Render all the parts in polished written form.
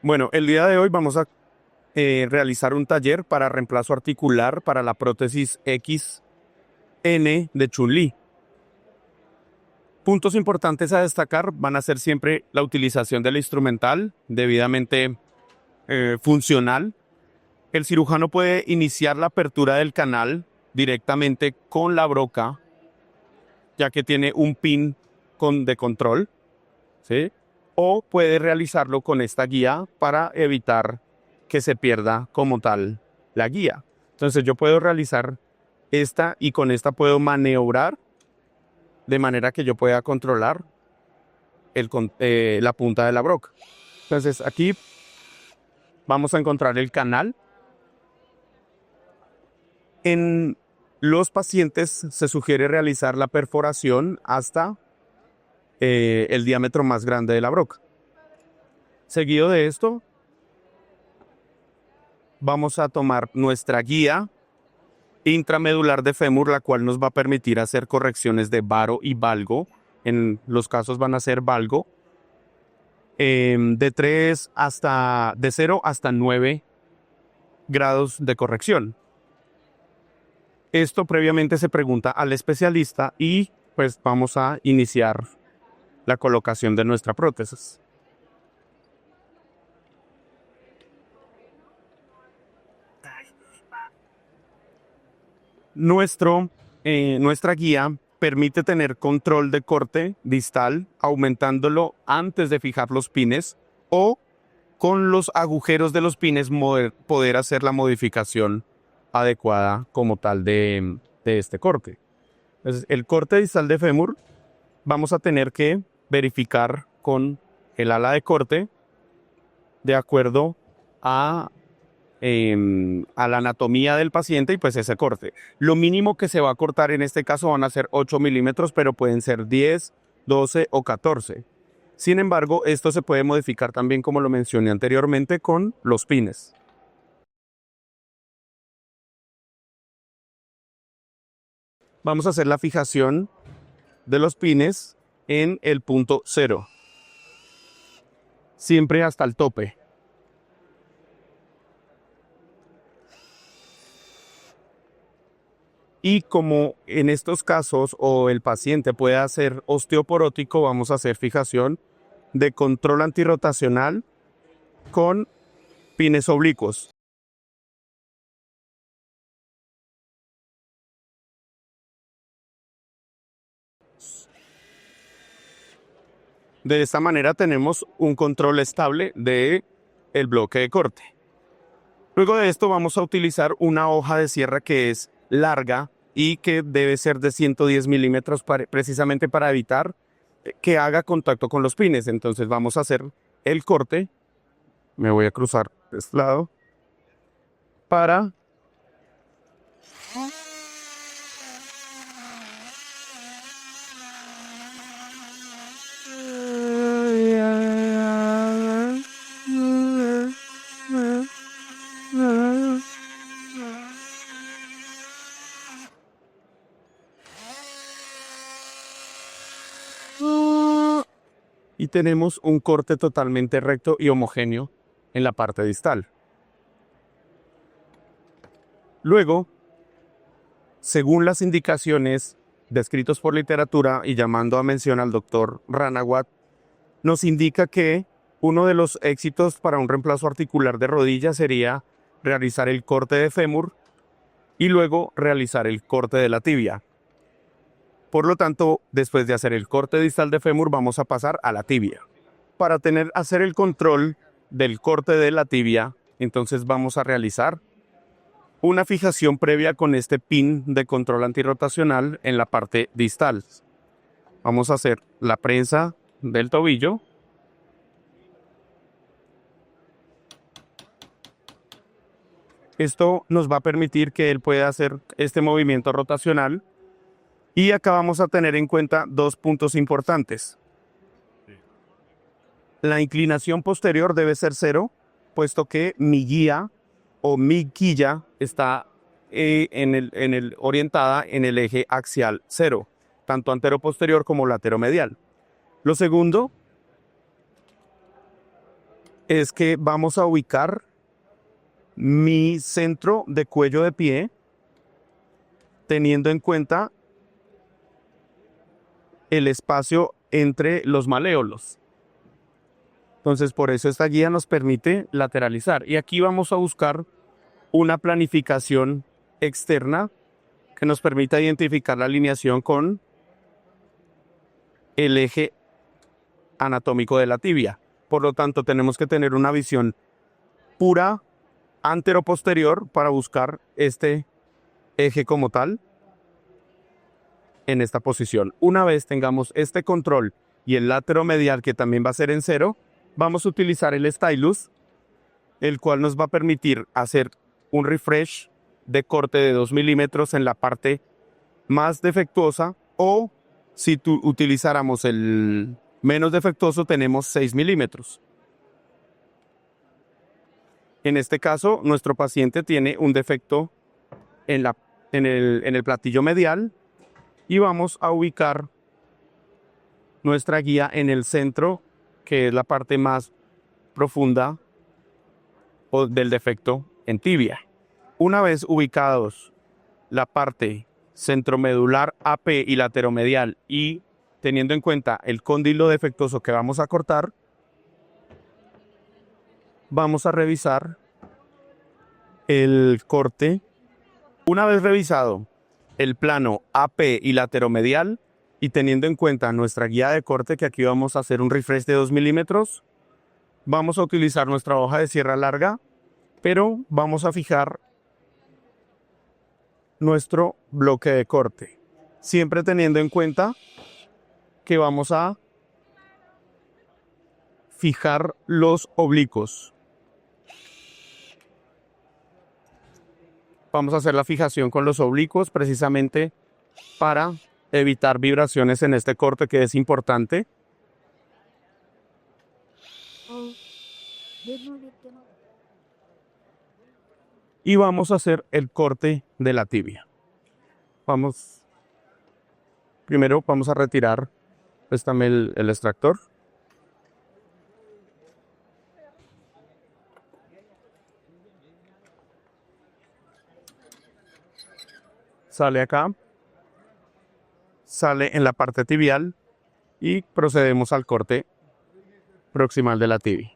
Bueno, el día de hoy vamos a realizar un taller para reemplazo articular para la prótesis XN de Chun-Li. Puntos importantes a destacar van a ser siempre la utilización del instrumental debidamente funcional. El cirujano puede iniciar la apertura del canal directamente con la broca, ya que tiene un pin de control, ¿sí? O puede realizarlo con esta guía para evitar que se pierda como tal la guía. Entonces yo puedo realizar esta y con esta puedo maniobrar de manera que yo pueda controlar la punta de la broca. Entonces aquí vamos a encontrar el canal. En los pacientes se sugiere realizar la perforación hasta el diámetro más grande de la broca. Seguido de esto, vamos a tomar nuestra guía intramedular de fémur, la cual nos va a permitir hacer correcciones de varo y valgo. En los casos van a ser valgo de 0 hasta 9 grados de corrección. Esto previamente se pregunta al especialista y pues vamos a iniciar la colocación de nuestra prótesis. Nuestra guía permite tener control de corte distal, aumentándolo antes de fijar los pines o con los agujeros de los pines poder hacer la modificación adecuada como tal de este corte. Entonces, el corte distal de fémur vamos a tener que verificar con el ala de corte de acuerdo a la anatomía del paciente y pues ese corte. Lo mínimo que se va a cortar en este caso van a ser 8 milímetros, pero pueden ser 10, 12 o 14. Sin embargo, esto se puede modificar también, como lo mencioné anteriormente, con los pines. Vamos a hacer la fijación de los pines en el punto 0, siempre hasta el tope. Y como en estos casos o el paciente puede ser osteoporótico, vamos a hacer fijación de control antirrotacional con pines oblicuos. De esta manera tenemos un control estable del bloque de corte. Luego de esto vamos a utilizar una hoja de sierra que es larga y que debe ser de 110 milímetros precisamente para evitar que haga contacto con los pines. Entonces vamos a hacer el corte. Me voy a cruzar de este lado para y tenemos un corte totalmente recto y homogéneo en la parte distal. Luego, según las indicaciones descritos por literatura y llamando a mención al doctor Ranawat, nos indica que uno de los éxitos para un reemplazo articular de rodilla sería realizar el corte de fémur y luego realizar el corte de la tibia. Por lo tanto, después de hacer el corte distal de fémur, vamos a pasar a la tibia. Para hacer el control del corte de la tibia, entonces vamos a realizar una fijación previa con este pin de control antirrotacional en la parte distal. Vamos a hacer la prensa del tobillo. Esto nos va a permitir que él pueda hacer este movimiento rotacional. Y acá vamos a tener en cuenta dos puntos importantes. La inclinación posterior debe ser 0, puesto que mi guía o mi quilla está orientada en el eje axial 0, tanto antero-posterior como latero-medial. Lo segundo es que vamos a ubicar mi centro de cuello de pie teniendo en cuenta el espacio entre los maléolos. Entonces, por eso esta guía nos permite lateralizar. Y aquí vamos a buscar una planificación externa que nos permita identificar la alineación con el eje anatómico de la tibia. Por lo tanto, tenemos que tener una visión pura antero-posterior para buscar este eje como tal en esta posición. Una vez tengamos este control y el lateromedial, que también va a ser en 0, vamos a utilizar el stylus, el cual nos va a permitir hacer un refresh de corte de 2 milímetros en la parte más defectuosa, o si utilizáramos el menos defectuoso, tenemos 6 milímetros. En este caso, nuestro paciente tiene un defecto en el platillo medial y vamos a ubicar nuestra guía en el centro, que es la parte más profunda del defecto en tibia. Una vez ubicados la parte centromedular AP y lateromedial y teniendo en cuenta el cóndilo defectuoso que vamos a cortar, vamos a revisar el corte. Una vez revisado el plano AP y lateromedial y teniendo en cuenta nuestra guía de corte, que aquí vamos a hacer un refresh de 2 milímetros, vamos a utilizar nuestra hoja de sierra larga, pero vamos a fijar nuestro bloque de corte, siempre teniendo en cuenta que vamos a fijar los oblicuos. Vamos a hacer la fijación con los oblicuos precisamente para evitar vibraciones en este corte, que es importante. Y vamos a hacer el corte de la tibia. Primero vamos a retirar el extractor. Sale acá, sale en la parte tibial y procedemos al corte proximal de la tibia.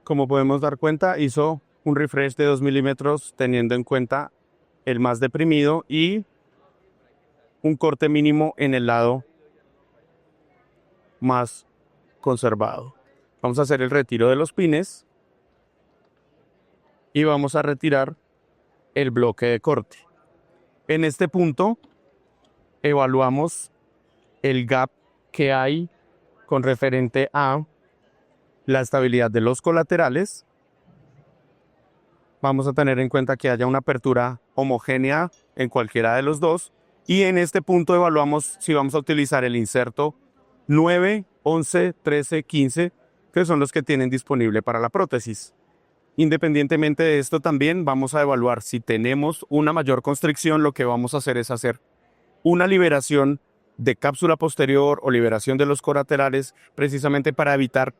Como podemos dar cuenta, hizo un refresh de 2 milímetros teniendo en cuenta el más deprimido y un corte mínimo en el lado más conservado. Vamos a hacer el retiro de los pines y vamos a retirar el bloque de corte. En este punto evaluamos el gap que hay con referente a la estabilidad de los colaterales. Vamos a tener en cuenta que haya una apertura homogénea en cualquiera de los dos. Y en este punto evaluamos si vamos a utilizar el inserto 9, 11, 13, 15, que son los que tienen disponible para la prótesis. Independientemente de esto, también vamos a evaluar si tenemos una mayor constricción. Lo que vamos a hacer es hacer una liberación de cápsula posterior o liberación de los colaterales, precisamente para evitar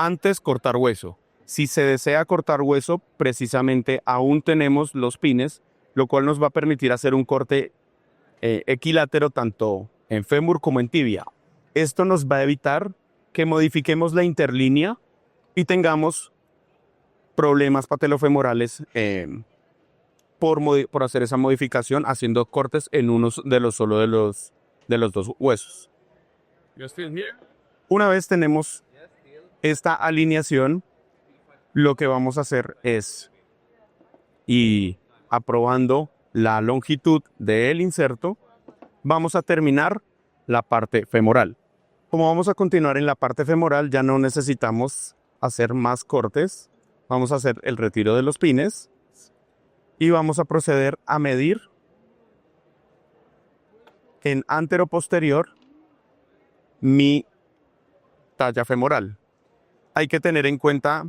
antes cortar hueso. Si se desea cortar hueso, precisamente aún tenemos los pines, lo cual nos va a permitir hacer un corte equilátero tanto en fémur como en tibia. Esto nos va a evitar que modifiquemos la interlínea y tengamos problemas patelofemorales por hacer esa modificación, haciendo cortes en uno de los dos huesos. Una vez tenemos esta alineación, lo que vamos a hacer es, y aprobando la longitud del inserto, vamos a terminar la parte femoral. Como vamos a continuar en la parte femoral, ya no necesitamos hacer más cortes. Vamos a hacer el retiro de los pines y vamos a proceder a medir en antero-posterior mi talla femoral. Hay que tener en cuenta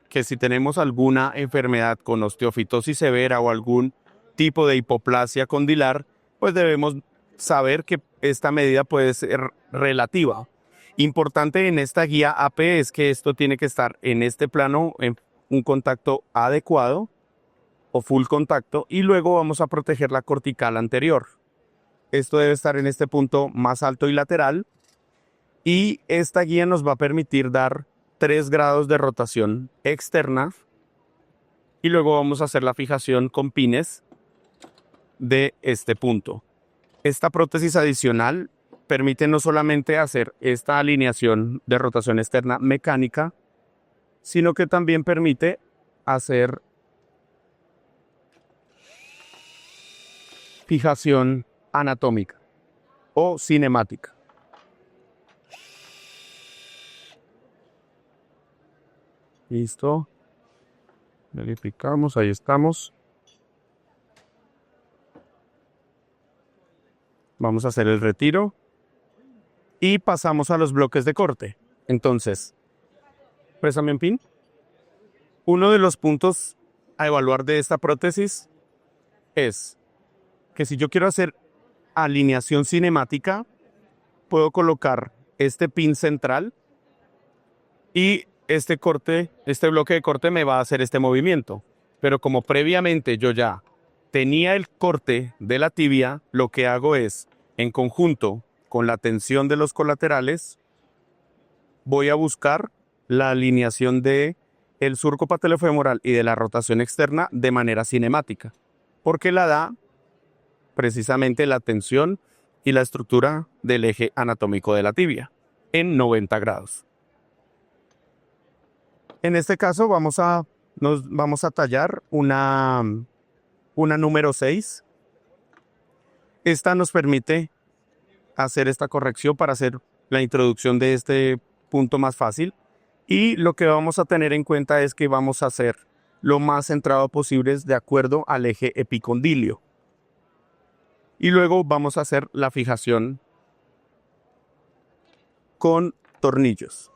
que si tenemos alguna enfermedad con osteofitosis severa o algún tipo de hipoplasia condilar, pues debemos saber que esta medida puede ser relativa. Importante en esta guía AP es que esto tiene que estar en este plano en un contacto adecuado o full contacto, y luego vamos a proteger la cortical anterior. Esto debe estar en este punto más alto y lateral, y esta guía nos va a permitir dar 3 grados de rotación externa, y luego vamos a hacer la fijación con pines de este punto. Esta prótesis adicional permite no solamente hacer esta alineación de rotación externa mecánica, sino que también permite hacer fijación anatómica o cinemática. Listo. Verificamos, ahí estamos. Vamos a hacer el retiro y pasamos a los bloques de corte. Entonces, préstame un pin. Uno de los puntos a evaluar de esta prótesis es que si yo quiero hacer alineación cinemática, puedo colocar este pin central y este bloque de corte me va a hacer este movimiento. Pero como previamente yo ya tenía el corte de la tibia, lo que hago es, en conjunto con la tensión de los colaterales, voy a buscar la alineación de el surco patelofemoral y de la rotación externa de manera cinemática, porque la da precisamente la tensión y la estructura del eje anatómico de la tibia en 90 grados. En este caso vamos a tallar una número 6. Esta nos permite hacer esta corrección para hacer la introducción de este punto más fácil. Y lo que vamos a tener en cuenta es que vamos a hacer lo más centrado posible de acuerdo al eje epicondilio. Y luego vamos a hacer la fijación con tornillos.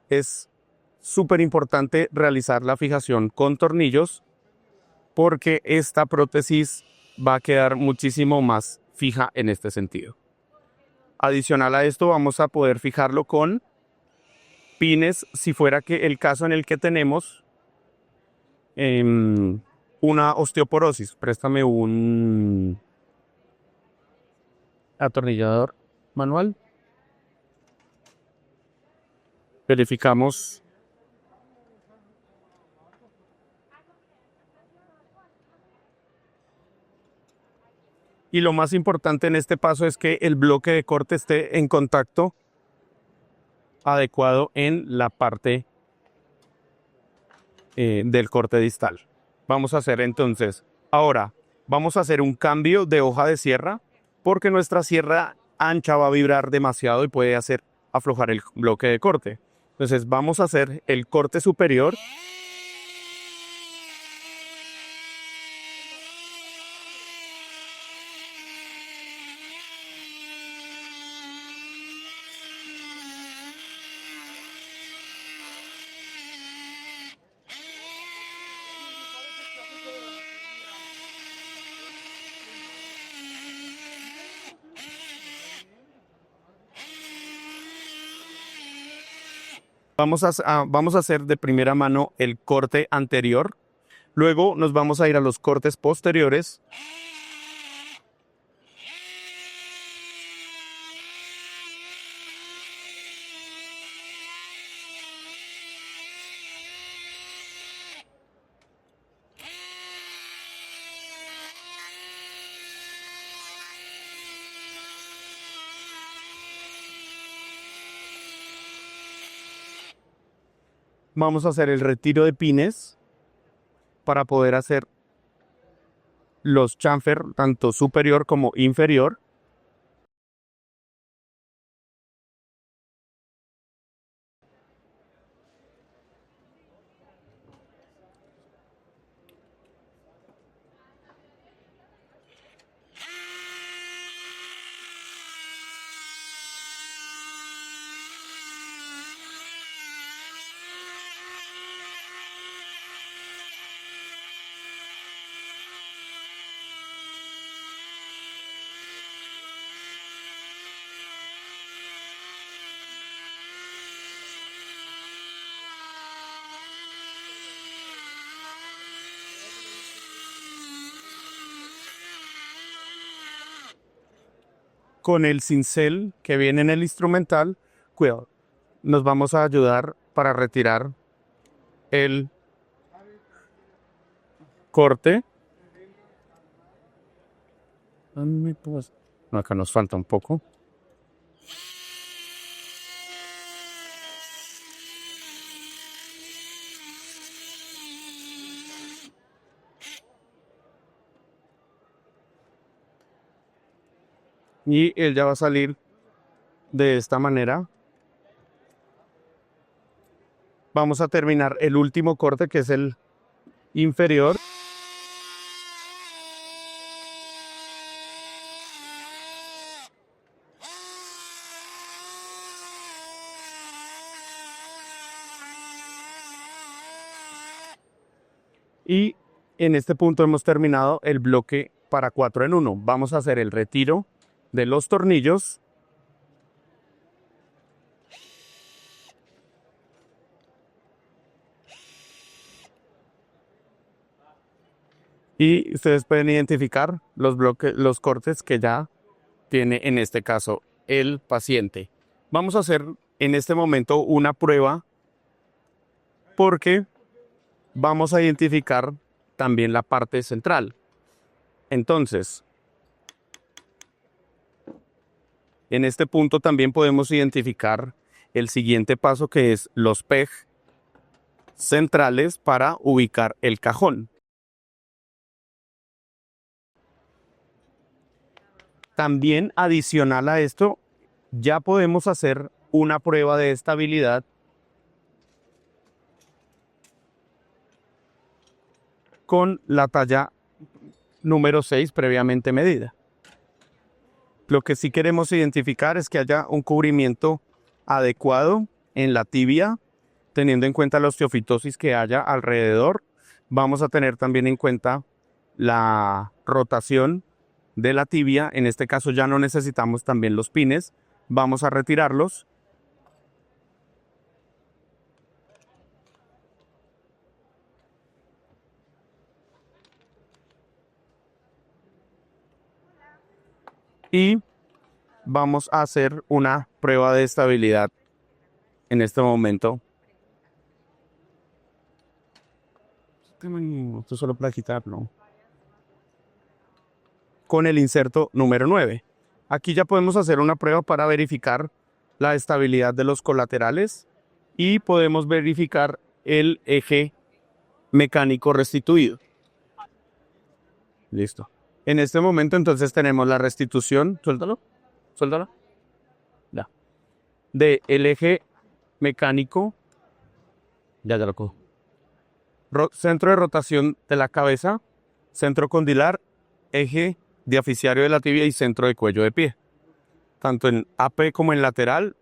Es súper importante realizar la fijación con tornillos porque esta prótesis va a quedar muchísimo más fija en este sentido. Adicional a esto, vamos a poder fijarlo con pines si fuera que el caso en el que tenemos una osteoporosis. Préstame un atornillador manual. Verificamos. Y lo más importante en este paso es que el bloque de corte esté en contacto adecuado en la parte del corte distal. Vamos a hacer entonces, ahora vamos a hacer un cambio de hoja de sierra porque nuestra sierra ancha va a vibrar demasiado y puede hacer aflojar el bloque de corte. Entonces vamos a hacer el corte superior. Vamos a hacer de primera mano el corte anterior. Luego nos vamos a ir a los cortes posteriores. Vamos a hacer el retiro de pines para poder hacer los chamfer, tanto superior como inferior. Con el cincel que viene en el instrumental, cuidado, nos vamos a ayudar para retirar el corte. No, acá nos falta un poco. Y él ya va a salir de esta manera. Vamos a terminar el último corte, que es el inferior. Y en este punto hemos terminado el bloque para 4 en 1. Vamos a hacer el retiro de los tornillos. Y ustedes pueden identificar los bloques, los cortes que ya tiene en este caso el paciente. Vamos a hacer en este momento una prueba porque vamos a identificar también la parte central. Entonces, en este punto también podemos identificar el siguiente paso, que es los PEG centrales para ubicar el cajón. También adicional a esto, ya podemos hacer una prueba de estabilidad con la talla número 6 previamente medida. Lo que sí queremos identificar es que haya un cubrimiento adecuado en la tibia, teniendo en cuenta la osteofitosis que haya alrededor. Vamos a tener también en cuenta la rotación de la tibia. En este caso ya no necesitamos también los pines. Vamos a retirarlos. Y vamos a hacer una prueba de estabilidad en este momento. Esto solo para quitarlo. Con el inserto número 9. Aquí ya podemos hacer una prueba para verificar la estabilidad de los colaterales y podemos verificar el eje mecánico restituido. Listo. En este momento entonces tenemos la restitución, suéltalo, ya, de el eje mecánico, ya lo cojo. Centro de rotación de la cabeza, centro condilar, eje diaficiario de la tibia y centro de cuello de pie. Tanto en AP como en lateral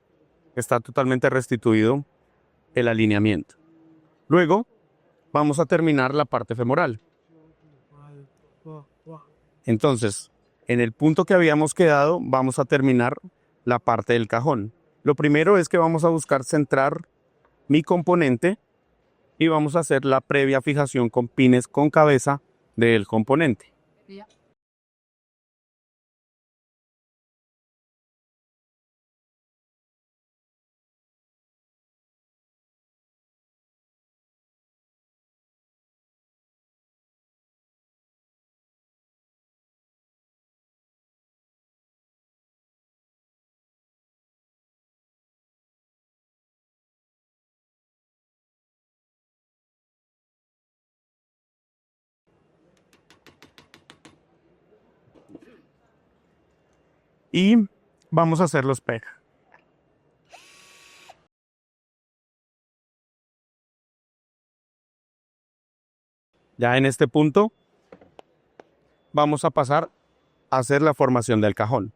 está totalmente restituido el alineamiento. Luego vamos a terminar la parte femoral. Entonces, en el punto que habíamos quedado, vamos a terminar la parte del cajón. Lo primero es que vamos a buscar centrar mi componente y vamos a hacer la previa fijación con pines con cabeza del componente. y vamos a hacer los PEG. Ya en este punto vamos a pasar a hacer la formación del cajón.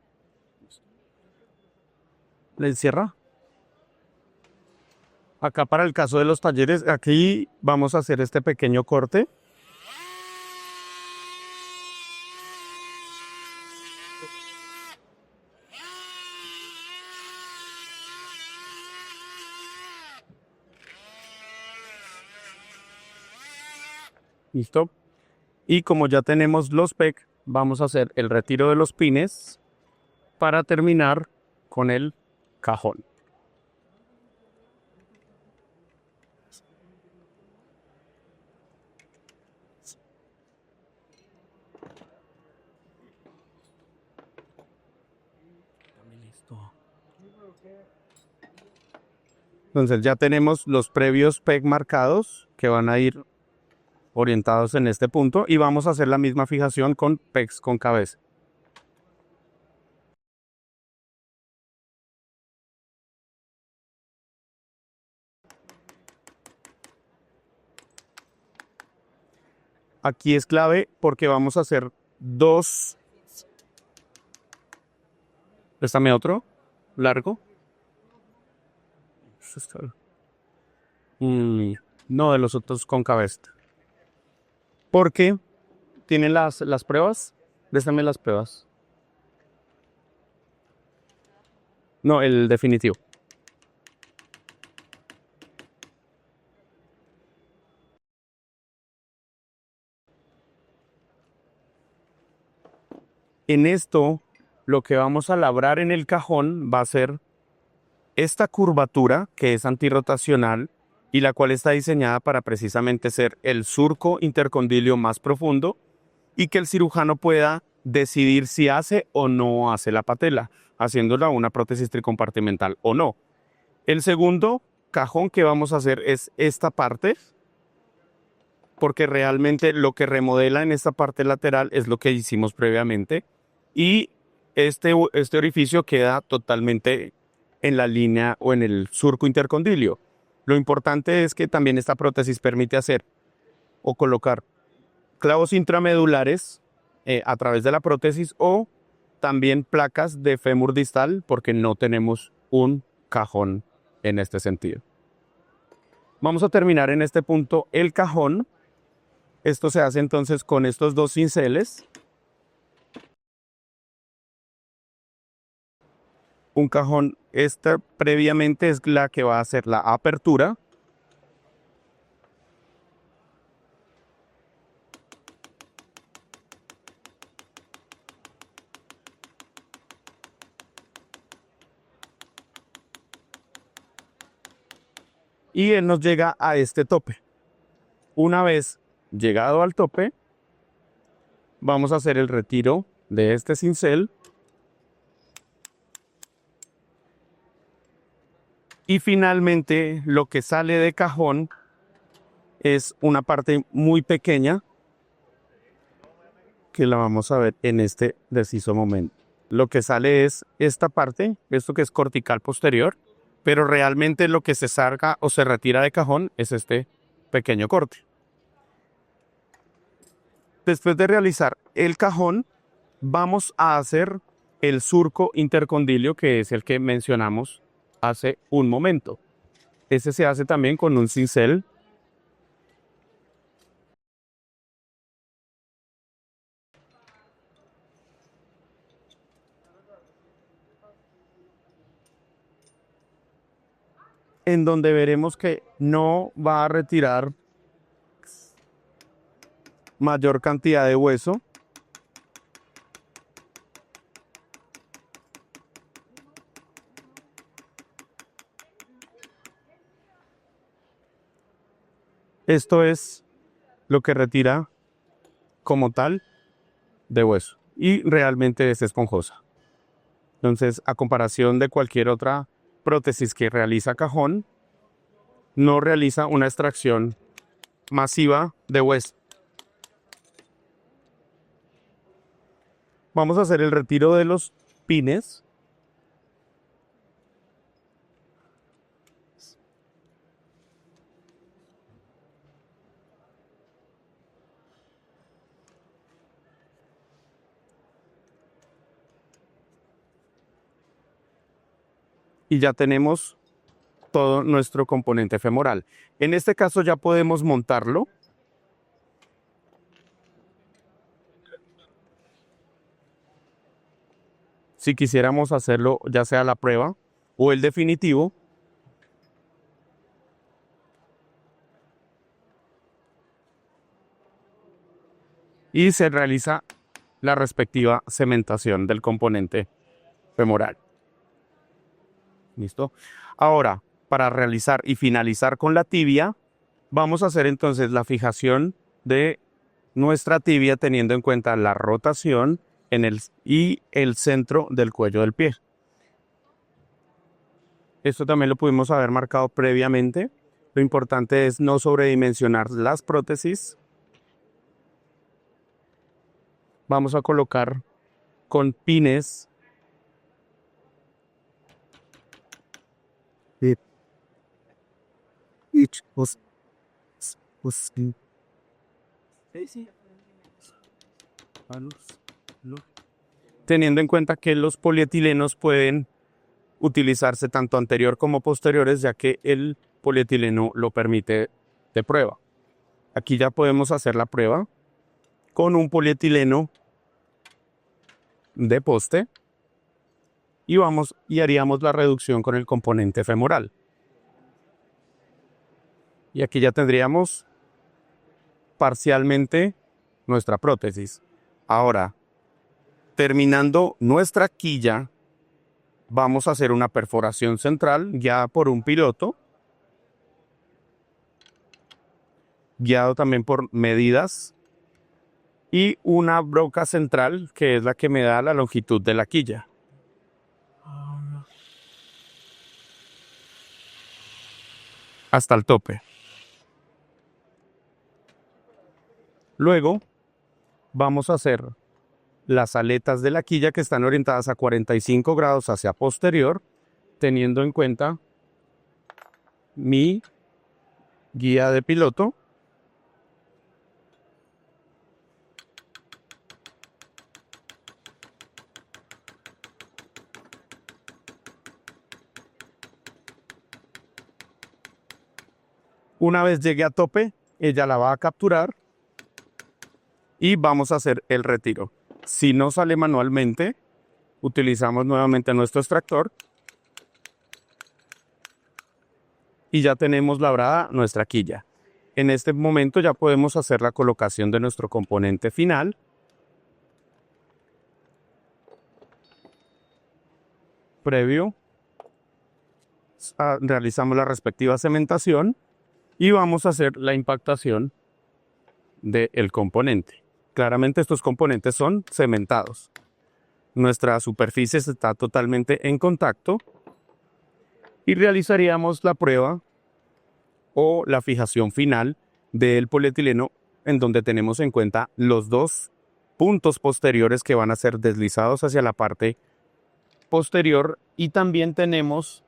¿Le encierra? Acá para el caso de los talleres, aquí vamos a hacer este pequeño corte. ¿Listo? Y como ya tenemos los PEG, vamos a hacer el retiro de los pines para terminar con el cajón. Entonces ya tenemos los previos PEG marcados que van a ir orientados en este punto y vamos a hacer la misma fijación con PEGs con cabeza. Aquí es clave porque vamos a hacer dos. Préstame otro largo. No, de los otros con cabeza. Porque tienen las pruebas. Préstame las pruebas. No, el definitivo. En esto, lo que vamos a labrar en el cajón va a ser esta curvatura que es antirrotacional y la cual está diseñada para precisamente ser el surco intercondilio más profundo y que el cirujano pueda decidir si hace o no hace la patela, haciéndola una prótesis tricompartimental o no. El segundo cajón que vamos a hacer es esta parte, porque realmente lo que remodela en esta parte lateral es lo que hicimos previamente y este orificio queda totalmente en la línea o en el surco intercondilio. Lo importante es que también esta prótesis permite hacer o colocar clavos intramedulares a través de la prótesis o también placas de fémur distal porque no tenemos un cajón en este sentido. Vamos a terminar en este punto el cajón. Esto se hace entonces con estos dos cinceles. Un cajón, esta previamente es la que va a hacer la apertura. Y él nos llega a este tope. Una vez llegado al tope, vamos a hacer el retiro de este cincel. Y finalmente lo que sale de cajón es una parte muy pequeña que la vamos a ver en este preciso momento. Lo que sale es esta parte, esto que es cortical posterior, pero realmente lo que se saca o se retira de cajón es este pequeño corte. Después de realizar el cajón, vamos a hacer el surco intercondilio, que es el que mencionamos hace un momento. Ese se hace también con un cincel. En donde veremos que no va a retirar mayor cantidad de hueso. Esto es lo que retira como tal de hueso y realmente es esponjosa. Entonces, a comparación de cualquier otra prótesis que realiza cajón, no realiza una extracción masiva de hueso. Vamos a hacer el retiro de los pines. Y ya tenemos todo nuestro componente femoral. En este caso ya podemos montarlo. Si quisiéramos hacerlo ya sea la prueba o el definitivo. Y se realiza la respectiva cementación del componente femoral. ¿Listo? Ahora, para realizar y finalizar con la tibia, vamos a hacer entonces la fijación de nuestra tibia teniendo en cuenta la rotación y el centro del cuello del pie. Esto también lo pudimos haber marcado previamente. Lo importante es no sobredimensionar las prótesis. Vamos a colocar con pines teniendo en cuenta que los polietilenos pueden utilizarse tanto anterior como posteriores, ya que el polietileno lo permite de prueba. Aquí ya podemos hacer la prueba con un polietileno de poste y haríamos la reducción con el componente femoral. Y aquí ya tendríamos parcialmente nuestra prótesis. Ahora, terminando nuestra quilla, vamos a hacer una perforación central guiada por un piloto, guiado también por medidas, y una broca central que es la que me da la longitud de la quilla. Hasta el tope. Luego vamos a hacer las aletas de la quilla que están orientadas a 45 grados hacia posterior, teniendo en cuenta mi guía de piloto. Una vez llegue a tope, ella la va a capturar y vamos a hacer el retiro. Si no sale manualmente, utilizamos nuevamente nuestro extractor y ya tenemos labrada nuestra quilla. En este momento ya podemos hacer la colocación de nuestro componente final. Previo, realizamos la respectiva cementación y vamos a hacer la impactación del componente. Claramente estos componentes son cementados. Nuestra superficie está totalmente en contacto y realizaríamos la prueba o la fijación final del polietileno en donde tenemos en cuenta los dos puntos posteriores que van a ser deslizados hacia la parte posterior y también tenemos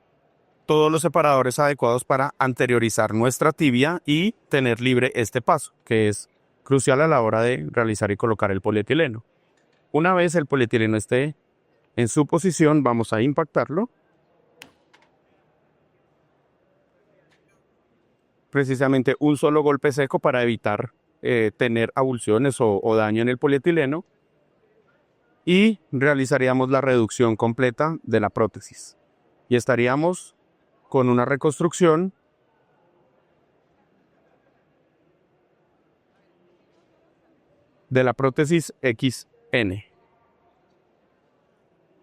todos los separadores adecuados para anteriorizar nuestra tibia y tener libre este paso, que es crucial a la hora de realizar y colocar el polietileno. Una vez el polietileno esté en su posición, vamos a impactarlo. Precisamente un solo golpe seco para evitar tener abulsiones o daño en el polietileno. Y realizaríamos la reducción completa de la prótesis. Y estaríamos con una reconstrucción de la prótesis XN.